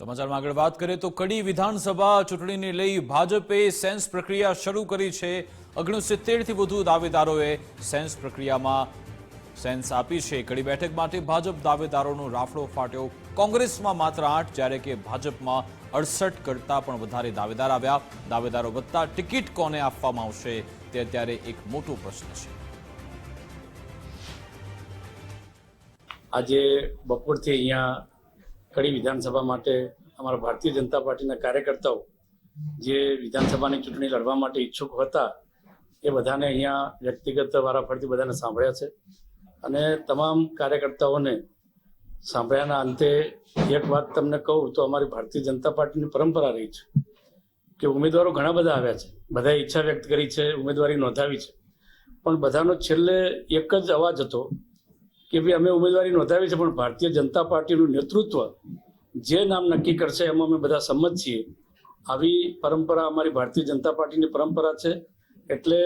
સમાચારમાં આગળ વાત કરીએ તો કડી વિધાનસભા ચૂંટણીને લઈ ભાજપે સેન્સ પ્રક્રિયા શરૂ કરી છે। 69થી વધુ દાવેદારોએ સેન્સ પ્રક્રિયામાં સેન્સ આપી છે। કડી બેઠક માટે ભાજપ દાવેદારોનો રાફડો ફાટ્યો। કોંગ્રેસમાં માત્ર 8 જ્યારે કે ભાજપમાં 68 કરતાં પણ વધારે દાવેદાર આવ્યા। દાવેદારો વધતા ટિકિટ કોને આપવામાં આવશે તે અત્યારે એક મોટો પ્રશ્ન છે। આજે બપોરથી અહીંયા કડી વિધાનસભા માટે અમારા ભારતીય જનતા પાર્ટીના કાર્યકર્તાઓ જે વિધાનસભાની ચૂંટણી લડવા માટે ઈચ્છુક હતા એ બધાને અહીંયા વ્યક્તિગત વારાફરતી બધાને સાંભળ્યા છે અને તમામ કાર્યકર્તાઓને સાંભળ્યાના અંતે એક વાત તમને કહું તો અમારી ભારતીય જનતા પાર્ટીની પરંપરા રહી છે કે ઉમેદવારો ઘણા બધા આવ્યા છે, બધાએ ઈચ્છા વ્યક્ત કરી છે, ઉમેદવારી નોંધાવી છે, પણ બધાનો છેલ્લે એક જ અવાજ હતો કે ભાઈ અમે ઉમેદવારી નોંધાવી છે પણ ભારતીય જનતા પાર્ટીનું નેતૃત્વ જે નામ નક્કી કરશે એમાં અમે બધા સંમત છીએ। આવી પરંપરા અમારી ભારતીય જનતા પાર્ટીની પરંપરા છે। એટલે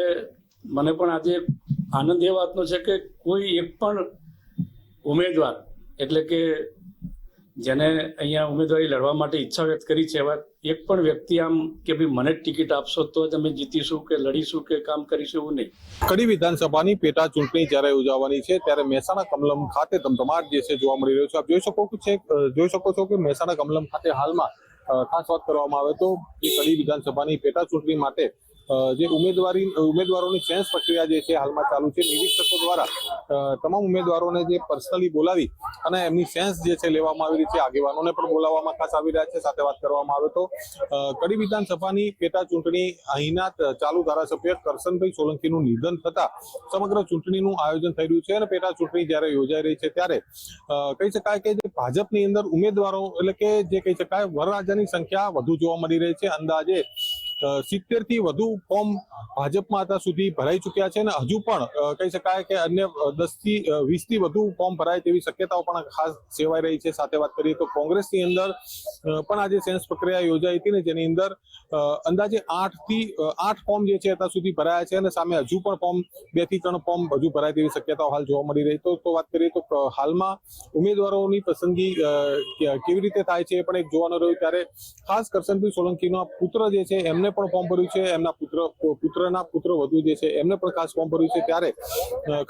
મને પણ આજે આનંદ એ વાતનો છે કે કોઈ એક પણ ઉમેદવાર એટલે કે જેને અહીંયા ઉમેદવારી લડવા માટે ઈચ્છા વ્યક્ત કરી છે એવા એક પણ વ્યક્તિ આમ કે ભાઈ મને જ ટિકિટ આપશો તો જ અમે જીતીશું કે લડીશું કે કામ કરીશું એવું નહીં। કડી વિધાનસભાની પેટા ચૂંટણી જ્યારે યોજાવાની છે ત્યારે મહેસાણા કમલમ ખાતે ધમધમાટ જે છે જોવા મળી રહ્યો છે। આપ જોઈ શકો છો કે મહેસાણા કમલમ ખાતે હાલમાં ખાસ વાત કરવામાં આવે તો કડી વિધાનસભાની પેટા ચૂંટણી માટે જે ઉમેદવારોની સેન્સ પ્રક્રિયા જે છે હાલમાં ચાલુ છે। નિરીક્ષકો દ્વારા તમામ ઉમેદવારોને જે પર્સનલી બોલાવી અને એમની સેન્સ જે છે લેવામાં આવી રહી છે। આગેવાનોને પણ બોલાવવામાં ખાસ આવી રહ્યા છે। સાથે વાત કરવામાં આવે તો કડી વિધાનસભાની પેટા ચૂંટણી અહીંના ચાલુ ધારાસભ્ય કરશનભાઈ સોલંકીનું નિધન થતા સમગ્ર ચૂંટણીનું આયોજન થઈ રહ્યું છે અને પેટા ચૂંટણી જ્યારે યોજાઈ રહી છે ત્યારે કહી શકાય કે જે ભાજપની અંદર ઉમેદવારો એટલે કે જે કહી શકાય વરરાજાની સંખ્યા વધુ જોવા મળી રહી છે। અંદાજે 70 થી વધુ ફોર્મ ભાજપમાં અત્યાર સુધી ભરાઈ ચુક્યા છે અને હજુ પણ કહી શકાય કે અન્ય 10 થી 20 થી વધુ ફોર્મ ભરાય તેવી શક્યતાઓ પણ ખાસ સેવાઈ રહી છે। સાથે વાત કરીએ તો કોંગ્રેસની અંદર પણ આજે સેન્સ પ્રક્રિયા યોજાઈ હતી ને જેની અંદર અંદાજે 8 ફોર્મ જે છે અત્યાર સુધી ભરાયા છે અને સામે હજુ પણ ફોર્મ 2 થી 3 ફોર્મ હજુ ભરાય તેવી શક્યતાઓ હાલ જોવા મળી રહી તો વાત કરીએ તો હાલમાં ઉમેદવારોની પસંદગી કેવી રીતે થાય છે એ પણ એક જોવાનું રહ્યું। ત્યારે ખાસ કરશનભાઈ સોલંકીનો પુત્ર જે છે એમને પણ ફોર્મ ભર્યું છે, એમના પુત્રના પુત્ર વધુ જે છે એમને પણ ખાસ ફોર્મ ભર્યું છે। ત્યારે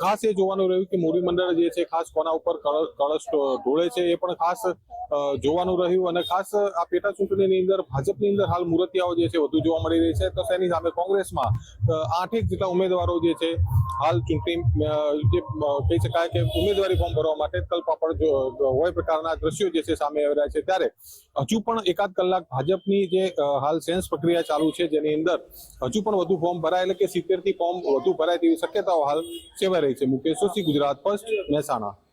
ખાસ એ જોવાનું રહ્યું કે મોરી મંડળ જે છે ખાસ કોના ઉપર કળશ ઢોળે છે એ પણ ખાસ જોવાનું રહ્યું અને ખાસ આ પેટા ચૂંટણીની અંદર ભાજપની અંદર હાલ મૂર્તિયાઓ જે છે વધુ જોવા મળી રહી છે તો તેની સામે કોંગ્રેસમાં 8 જેટલા ઉમેદવારો જે છે હાલ ચૂંટણી જે કહી શકાય કે ઉમેદવારી ફોર્મ ભરવા માટે તલપાપડ હોય પ્રકારના દ્રશ્યો જે છે સામે આવી રહ્યા છે। ત્યારે હજુ પણ એકાદ કલાક ભાજપની જે હાલ સેન્સ પ્રક્રિયા ચાલુ છે જેની અંદર હજુ પણ વધુ ફોર્મ ભરાય એટલે કે 70 થી ફોર્મ વધુ ભરાય તેવી શક્યતાઓ હાલ સેવાઈ રહી છે। મુકેશ જોશી, ગુજરાત ફર્સ્ટ, મહેસાણા।